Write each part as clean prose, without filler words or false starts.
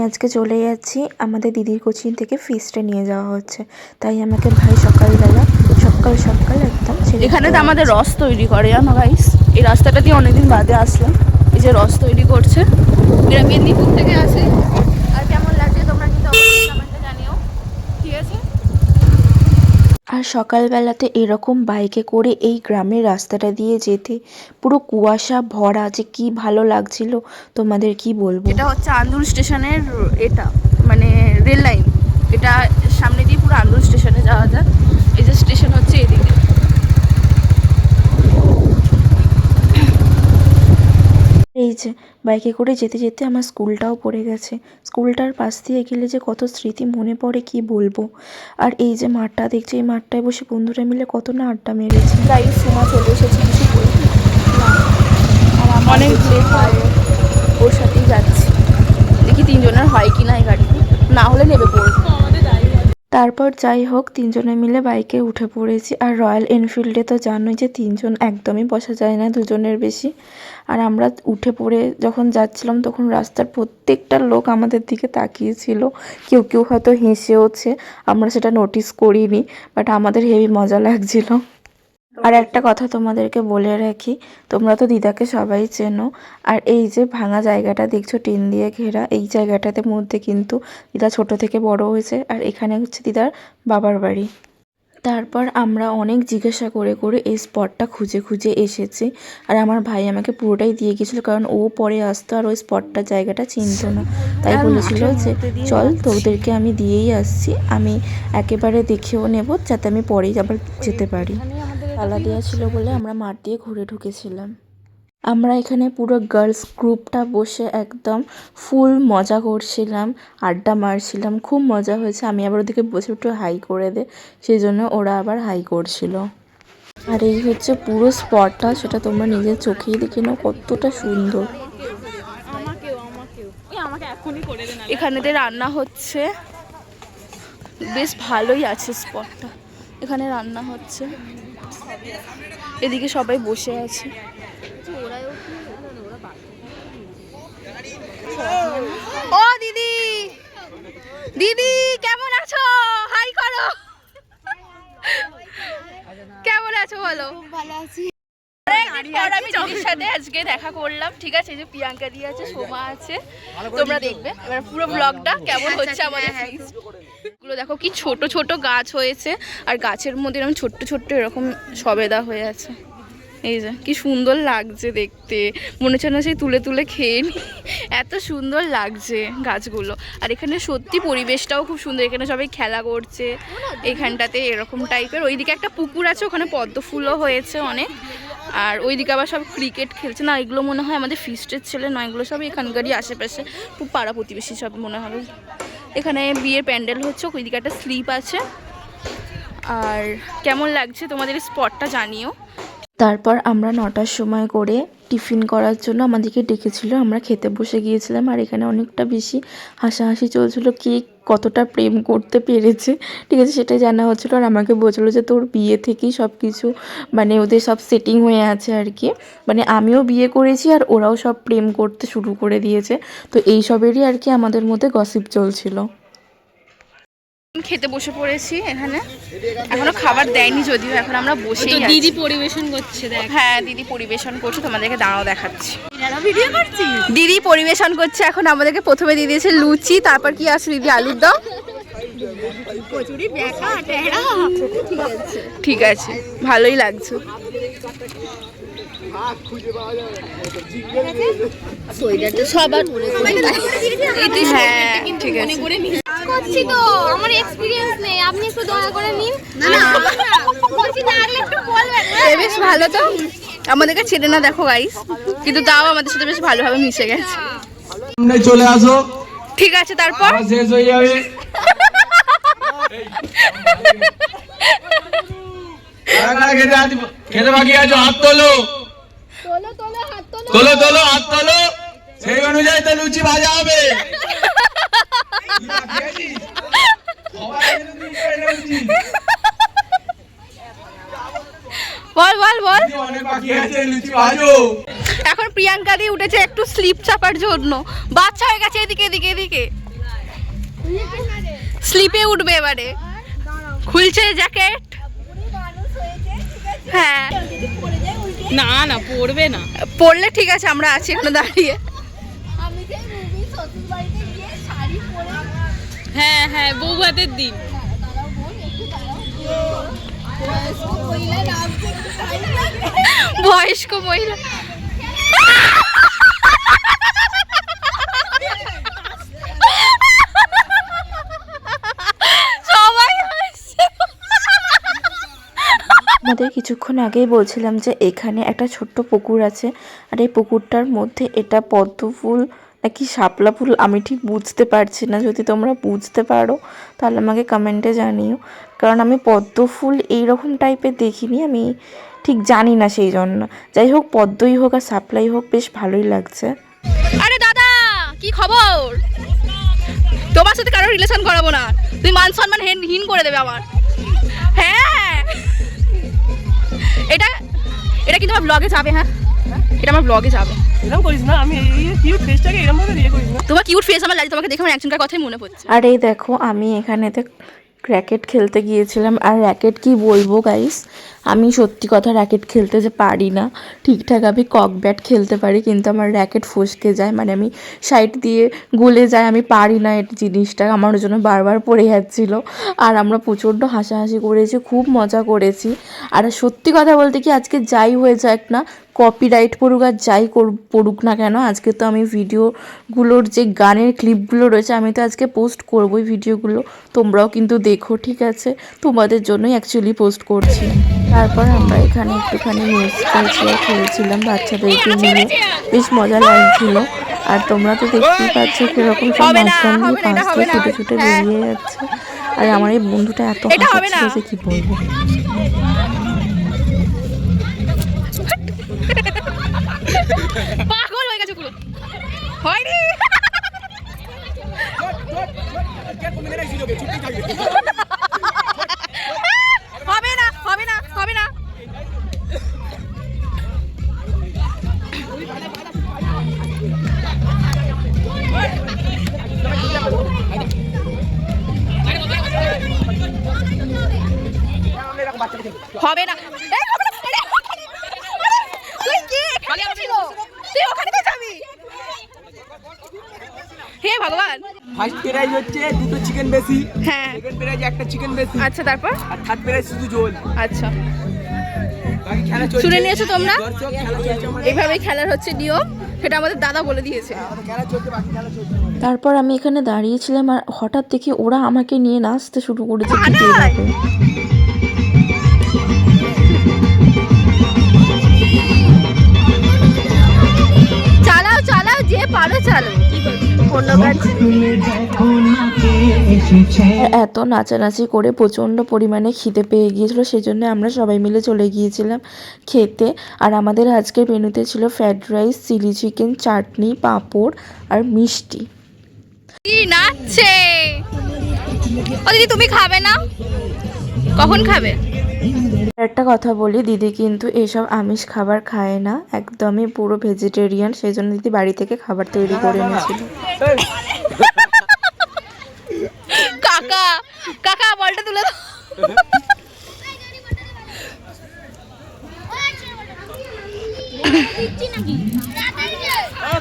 আজকে চলে যাচ্ছি, আমাদের দিদির কোচিং থেকে ফিস্টে নিয়ে যাওয়া হচ্ছে, তাই আমাকে ভাই সকালবেলা সকাল একদম এখানে তো আমাদের রস তৈরি করে, জানো গাইস। এই রাস্তাটা দিয়ে অনেকদিন বাদে আসলাম। এই যে রস তৈরি করছে, এরা মেদিনীপুর থেকে আসে। আর কেমন লাগছে তোমরা কিন্তু অবশ্যই কমেন্টে জানিও, ঠিক আছে। আর সকালবেলাতে এরকম বাইকে করে এই গ্রামের রাস্তাটা দিয়ে যেতে পুরো কুয়াশা ভরা, যে কি ভালো লাগছিল তোমাদের কি বলবো। এটা হচ্ছে আন্দুল স্টেশনের, এটা মানে রেল লাইন, এটা সামনে দিয়ে পুরো আন্দুল স্টেশনে যাওয়া যায়। এই যে স্টেশন হচ্ছে এদিকে। এই যে বাইকে করে যেতে যেতে আমার স্কুলটাও পড়ে গেছে। স্কুলটার পাশ দিয়ে গেলে যে কত স্মৃতি মনে পড়ে কি বলবো। আর এই যে মাঠটা দেখছি, এই মাঠটায় বসে বন্ধুরা মিলে কত না আড্ডা মেরেছি। গাড়ির সময় চলে এসেছি, কিছু বলি না। আর অনেক লেট হয়, ওর সাথেই যাচ্ছি। দেখি তিনজনের হয় কি না এই গাড়িতে, না হলে নেবে পড়বো। তারপর যাই হোক, তিনজনে মিলে বাইকে উঠে পড়েছি। আর রয়্যাল এনফিল্ডে তো জানোই যে তিনজন একদমই বসা যায় না, দুজনের বেশি। আর আমরা উঠে পড়ে যখন যাচ্ছিলাম তখন রাস্তার প্রত্যেকটা লোক আমাদের দিকে তাকিয়েছিল। কেউ কেউ হয়তো হেসেওছে, আমরা সেটা নোটিস করিনি, বাট আমাদের হেভি মজা লাগছিল। আর একটা কথা তোমাদেরকে বলে রাখি, তোমরা তো দিদাকে সবাই চেনো। আর এই যে ভাঙা জায়গাটা দেখছো টিন দিয়ে ঘেরা, এই জায়গাটাতে মধ্যে কিন্তু দিদা ছোট থেকে বড় হয়েছে। আর এখানে হচ্ছে দিদার বাবার বাড়ি। তারপর আমরা অনেক জিজ্ঞাসা করে করে এই স্পটটা খুঁজে খুঁজে এসেছি। আর আমার ভাই আমাকে পুরোটাই দিয়ে গেছিলো, কারণ ও পরে আসতো আর ওই স্পটটা জায়গাটা চিনতো না। তাই বলেছিল যে চল তোদেরকে আমি দিয়েই আসছি, আমি একেবারে দেখেও নেব যাতে আমি পরেই আবার যেতে পারি। তালা দেওয়া ছিল বলে আমরা মাঠ দিয়ে ঘুরে ঢুকেছিলাম। আমরা এখানে পুরো গার্লস গ্রুপটা বসে একদম ফুল মজা করছিলাম, আড্ডা মারছিলাম, খুব মজা হয়েছে। আমি আবার ওদিকে বসে একটু হাই করে দে, সেই জন্য ওরা আবার হাই করছিল। আর এই হচ্ছে পুরো স্পটটা, সেটা তোমরা নিজের চোখেই দেখে নাও কতটা সুন্দর। এখানেতে রান্না হচ্ছে, বেশ ভালোই আছে স্পটটা। এখানে রান্না হচ্ছে, এদিকে সবাই বসে আছে। ও দিদি, দিদি কেমন আছো? হাই করো। কেমন আছো বলো? ভালো আছি। আমি দিদির সাথে আজকে দেখা করলাম, ঠিক আছে। এই যে প্রিয়াঙ্কা দি আছে, সোমা আছে, তোমরা দেখবে এবার পুরো ব্লগটা কেমন হচ্ছে আমাদের ফিস্ট গুলো। দেখো কি ছোট ছোট গাছ হয়েছে, আর গাছের মধ্যে এরকম ছোট্ট ছোট্ট এরকম সবেদা হয়ে আছে। এই যে কি সুন্দর লাগছে দেখতে, মনে হচ্ছে না সেই তুলে তুলে খেয়ে নি, এত সুন্দর লাগছে গাছগুলো। আর এখানে সত্যি পরিবেশটাও খুব সুন্দর, এখানে সবাই খেলা করছে এইখানটাতে এরকম টাইপের। ওইদিকে একটা পুকুর আছে, ওখানে পদ্ম ফুলও হয়েছে অনেক। আর ওইদিকে আবার সব ক্রিকেট খেলছে না, এগুলো মনে হয় আমাদের ফিস্টের ছেলে নয়, এগুলো সব এখানকারই আশেপাশে খুব পাড়া প্রতিবেশী সব মনে হবে। এখানে বিয়ের প্যান্ডেল হচ্ছে, ওইদিকে একটা স্লিপ আছে। আর কেমন লাগছে তোমাদের স্পটটা জানিও। তারপর আমরা 9টার সময় করে টিফিন করার জন্য আমাদেরকে ডেকেছিল, আমরা খেতে বসে গিয়েছিলাম। আর এখানে অনেকটা বেশি হাসাহাসি চলছিল, কে কতটা প্রেম করতে পেরেছে, ঠিক আছে, সেটাই জানা হচ্ছিলো। আর আমাকে বলছিলো যে তোর বিয়ে থেকেই সব কিছু, মানে ওদের সব সেটিং হয়ে আছে আর কি, মানে আমিও বিয়ে করেছি আর ওরাও সব প্রেম করতে শুরু করে দিয়েছে। তো এই সবেরই আর কি আমাদের মধ্যে গসিপ চলছিল। খেতে বসে পড়েছি, এখানে এখনো খাবার দেয়নি যদিও, এখন আমরা বসেই আছি। দিদি পরিবেশন করছে, দেখ। হ্যাঁ দিদি পরিবেশন করছে, তোমাদেরকে দাঁড়াও দেখাচ্ছি। দিদি পরিবেশন করছে এখন আমাদেরকে। প্রথমে দিয়ে দিয়েছে লুচি, তারপর কি আছে দিদি আলুর দম, ঠিক আছে, ভালোই লাগছে। হ্যাঁ ঠিক আছে, করছি তো, আমার এক্সপেরিয়েন্স নেই, আপনি একটু দয়া করে নিন। বলছি তাহলে একটু বলবেন। বেশ ভালো তো, আমাদেরকে চেনে না দেখো গাইস, কিন্তু তাও আমাদের সাথে বেশ ভালোভাবে মিশে গেছে। চলে আসো, ঠিক আছে। তারপর শেষ হয়ে যাবে। খেতে বাকি আছো, হাত তোলো, তোলো তোলো হাত তোলো, সেই অনুযায়ী তো লুচি ভাজা হবে। বল বল বল। অনেক বাকি আছে, লুচি ভাজো। এখন প্রিয়াঙ্কা দি উঠেছে একটু স্লিপ চাপার জন্য, বাচ্চা হয়ে গেছে। এদিকে এদিকে এদিকে স্লিপে উঠবে এবারে। খুলছে জ্যাকেট। হ্যাঁ না না পড়বে না, পড়লে ঠিক আছে, আমরা আছি একটু দাঁড়িয়ে। হ্যাঁ হ্যাঁ বউ ভাতের দিন। বয়স্ক মহিলা সবাই হাসছে। আমাদের কিছুক্ষণ আগেই বলছিলাম যে এখানে একটা ছোট্ট পুকুর আছে, আর এই পুকুরটার মধ্যে এটা পদ্ম ফুল নাকি শাপলা ফুল আমি ঠিক বুঝতে পারছি না। যদি তোমরা বুঝতে পারো তাহলে আমাকে কমেন্টে জানিও, কারণ আমি পদ্ম ফুল এইরকম টাইপের দেখিনি, আমি ঠিক জানি না সেই জন্য। যাই হোক, পদ্মই হোক আর শাপলাই হোক, বেশ ভালোই লাগছে। আরে দাদা কি খবর? তোমার সাথে কারো রিলেশন করাবো না, তুমি মান সম্মান হীন করে দেবে আমার। হ্যাঁ এটা এটা কিন্তু আমার ব্লগে যাবে। হ্যাঁ এটা আমার ব্লগে যাবে। এরকম করিস না, আমি এই কিউট ফেসটাকে এরকম ভাবে দিয়ে করিস না। তোমার কিউট ফেস আমার লাগে, তোমাকে দেখে আমার একজনকার কথাই মনে পড়ছে। আর এই দেখো, আমি এখানেতে র্যাকেট খেলতে গিয়েছিলাম। আর র্যাকেট কি বলবো গাইস, আমি সত্যি কথা র্যাকেট খেলতে যে পারি না ঠিকঠাক। আমি কক ব্যাট খেলতে পারি, কিন্তু আমার র্যাকেট ফসকে যায়, মানে আমি সাইড দিয়ে গলে যায়, আমি পারি না। এই জিনিসটা আমার জন্য বারবার পড়ে যাচ্ছিল। আর আমরা প্রচণ্ড হাসাহাসি করেছি, খুব মজা করেছি। আর সত্যি কথা বলতে কি, আজকে যাই হয়ে যাক না, কপিরাইট পড়ুক আর যাই পড়ুক না কেন, আজকে তো আমি ভিডিওগুলোর যে গানের ক্লিপগুলো রয়েছে আমি তো আজকে পোস্ট করবোই ভিডিওগুলো। তোমরাও কিন্তু দেখো, ঠিক আছে? তোমাদের জন্যই অ্যাকচুয়ালি পোস্ট করছি। তারপর আমরা এখানে একটুখানি মিউজিক্যাল চেয়ার খেলেছিলাম বাচ্চাদেরকে নিয়ে, বেশ মজা লাগছিল। আর তোমরা তো দেখতেই পাচ্ছ কিরকম সব মাঝখান দিয়ে পাঁচ দিয়ে ছুটে ছুটে বেরিয়ে যাচ্ছে। আর আমার এই বন্ধুটা এত হাসছিল যে কি বলবো। পাগল হয়ে গেছে পুরো। হয়নি হবে না, হবে না, হবে না। হবে না, তুই কি এখানে ছিল? তুই ওখানে তো যাবি। হে ভগবান। ফার্স্ট প্রাইজ হচ্ছে দুটো চিকেন বেশি, হ্যাঁ সেকেন্ড প্রাইজ একটা চিকেন বেশি, আচ্ছা তারপর আর থার্ড প্রাইজ শুধু ঝোল। আচ্ছা বাকি খেলা চলছে, শুনে নিয়েছো তোমরা? দর্শক খেলা চলছে, আমাদের এইভাবেই খেলার হচ্ছে নিয়ম, সেটা আমাদের দাদা বলে দিয়েছে। খেলা চলছে, বাকি খেলা চলছে। তারপর আমি এখানে দাঁড়িয়েছিলাম, আর হঠাৎ দেখি ওরা আমাকে নিয়ে নাচতে শুরু করেছে। চালাও চালাও, যে পারো চালো। এত নাচানাচি করে প্রচণ্ড পরিমাণে খিদে পেয়ে গিয়েছিল, সেজন্য আমরা সবাই মিলে চলে গিয়েছিলাম খেতে। আর আমাদের আজকের মেনুতে ছিল ফ্রাইড রাইস, চিলি চিকেন, চাটনি, পাঁপড় আর মিষ্টি। কি নাচছে! ও দিদি তুমি খাবে না? কখন খাবে? একটা কথা বলি, দিদি কিন্তু এসব আমিষ খাবার খায় না, একদমই পুরো ভেজিটেরিয়ান। সেই জন্য দিদি বাড়ি থেকে খাবার তৈরি করে এনেছিল। কাকা কাকা বলটা তুলে দাও।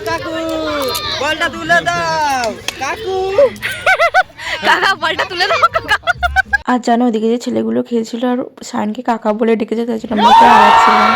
কাকু বলটা তুলে দাও, কাকু কাকা বলটা তুলে দাও কাকা। আর জানো, ওদিকে যে ছেলেগুলো খেয়েছিল আর সায়নকে কাকা বলে ডেকেছে, তাই জন্য আমরা ওকে আওয়াচ্ছিলাম।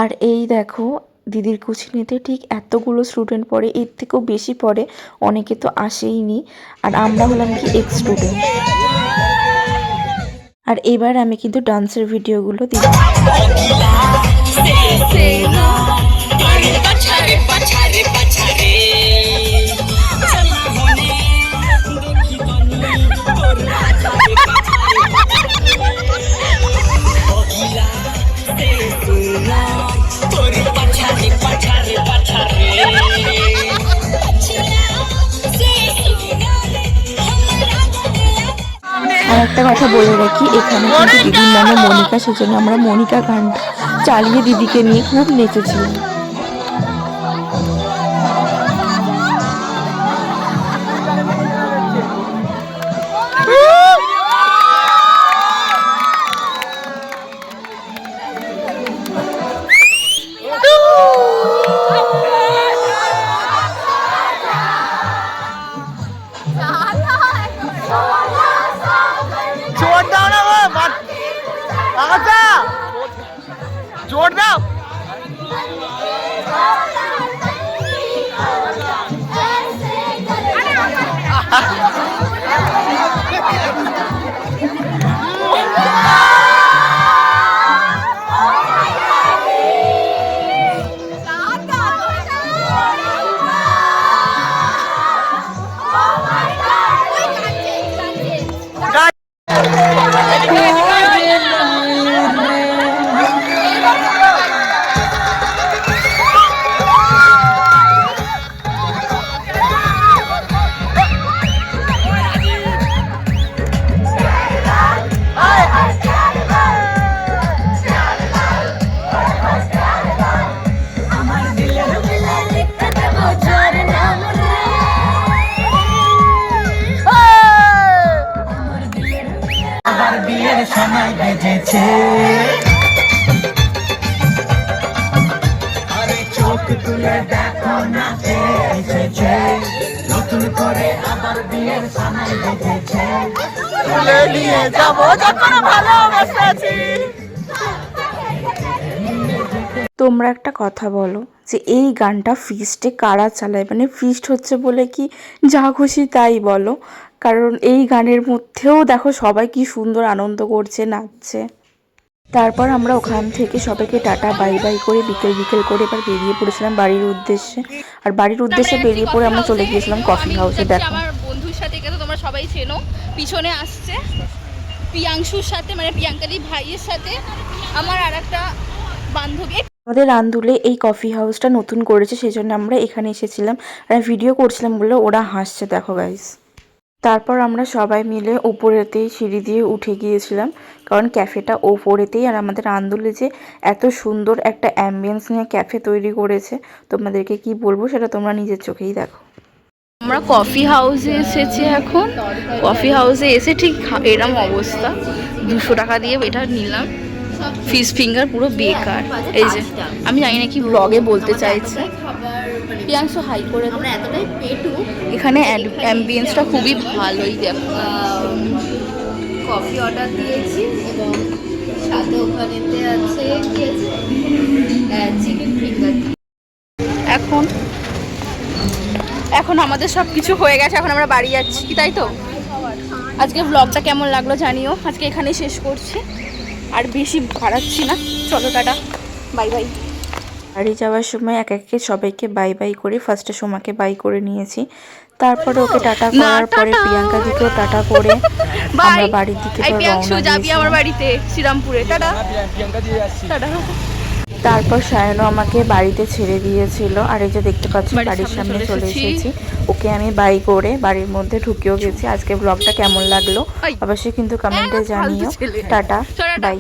আর এই দেখো, দিদির কুচিনিতে ঠিক এতগুলো স্টুডেন্ট পড়ে, এর থেকেও বেশি পড়ে, অনেকে তো আসেইনি। আর আমরা হলাম কি এক্স স্টুডেন্ট। আর এবার আমি কিন্তু ডান্সের ভিডিওগুলো দিচ্ছি। একটা কথা বলে রাখি, এখানে কিন্তু দিদির নামে মনিকা, সেজন্য আমরা মনিকা গানটা চালিয়ে দিদিকে নিয়ে খুব নেচেছিলাম। জোর দাও না গো, আচ্ছা জোর দাও। বিয়ের সময় বেজেছে, আরে চোখ তুলে দেখো না এসেছে, নতুন করে আবার বিয়ের সময় বেজেছে, তুলে নিয়ে যাবো যখন ভালোবাসা আছি। তোমরা একটা কথা বলো যে এই গানটা ফিস্টে কারা চালায়? মানে ফিস্ট হচ্ছে বলে কি যা খুশি তাই বলো, কারণ এই গানের মধ্যেও দেখো সবাই কি সুন্দর আনন্দ করছে, নাচছে। তারপর আমরা ওখান থেকে সবাইকে টাটা বাই বাই করে বিকেল বিকেল করে এবার বেরিয়ে পড়েছিলাম বাড়ির উদ্দেশ্যে। আর বাড়ির উদ্দেশ্যে বেরিয়ে পড়ে আমরা চলে গিয়েছিলাম কফি হাউসে। দেখো আমার বন্ধুর সাথে গেলে তোমরা সবাই চেনো, পিছনে আসছে প্রিয়াংশুর সাথে, মানে প্রিয়াঙ্কাদি ভাইয়ের সাথে আমার আর একটা বান্ধবী। আমাদের আন্দুলে এই কফি হাউসটা নতুন করেছে, সেই জন্য আমরা এখানে এসেছিলাম আর ভিডিও করছিলাম বলে ওরা হাসছে, দেখো গাইস। তারপর আমরা সবাই মিলে উপরেতেই সিঁড়ি দিয়ে উঠে গিয়েছিলাম, কারণ ক্যাফেটা ওপরেতেই। আর আমাদের আন্দুলে যে এত সুন্দর একটা অ্যাম্বিয়েন্স নিয়ে ক্যাফে তৈরি করেছে, তোমাদেরকে কি বলবো সেটা তোমরা নিজের চোখেই দেখো। আমরা কফি হাউসে এসেছি এখন। কফি হাউসে এসে ঠিক এরম অবস্থা, 200 টাকা দিয়ে এটা নিলাম, ফিশ ফিঙ্গার পুরো বেকার। এই যে আমি জানি না কি ব্লগে বলতে চাইছে। প্রিয়াংশু হাই করে, আমরা এতটাই পেটু। এখানে অ্যাম্বিয়েন্সটা খুবই ভালোই, দেখো। কফি অর্ডার দিয়েছি এবং সাথে ওখানেতে আছে কি আছে চিকেন ফিঙ্গার। এখন আমাদের সব কিছু হয়ে গেছে, এখন আমরা বাড়ি যাচ্ছি, কি তাই তো? আজকে ব্লগটা কেমন লাগলো জানিও। আজকে এখানেই শেষ করছি, আর বেশি বাড়াচ্ছি না। চলো টাটা, বাই বাই। বাড়ি যাওয়ার সময় এক একে সবাইকে বাই বাই করে ফার্স্টে সোমাকে বাই করে নিয়েছি, তারপরে ওকে টাটা করার পরে প্রিয়াঙ্কা দিকেও টাটা করে আমরা বাড়ির দিকে প্রিয়াংশু যাবি আমার বাড়িতে শ্রীরামপুরে, টাটা। টাটা। তারপর সায়নও আমাকে বাড়িতে ছেড়ে দিয়েছিল, আর এই যে দেখতে পাচ্ছি বাড়ির সামনে চলে এসেছি। ওকে আমি বাই করে বাড়ির মধ্যে ঢুকেও গেছি। আজকে ব্লগটা কেমন লাগলো অবশ্যই কিন্তু কমেন্টে জানিও। Tata, by.